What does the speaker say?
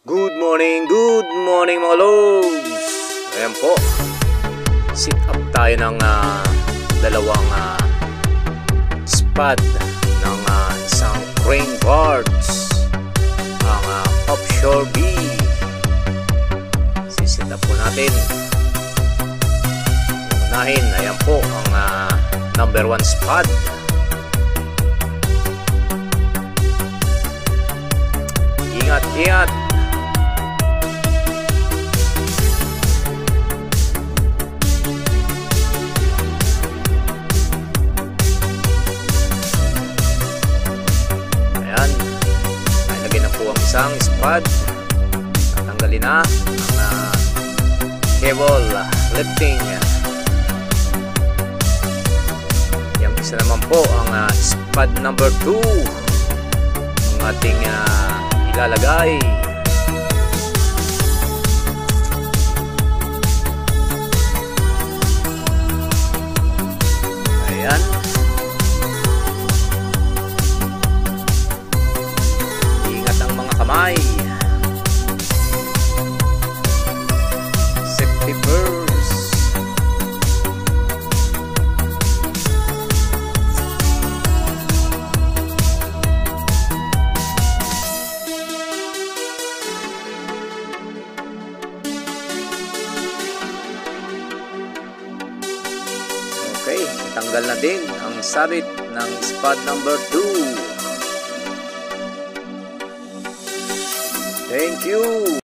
Good morning mga lods. Ayan po, sit up tayo ng dalawang spad ng isang crane guards, ang offshore B. Sisit up po natin. Unahin, ayan po ang number 1 spad. Ingat. Isang spad, tatanggalin na ang cable lifting. Yung isa naman po ang spad number 2 ang ating ilalagay. Ayan. Kamay, safety first. Okay, tanggal na din ang sabit ng spad number 2. Thank you.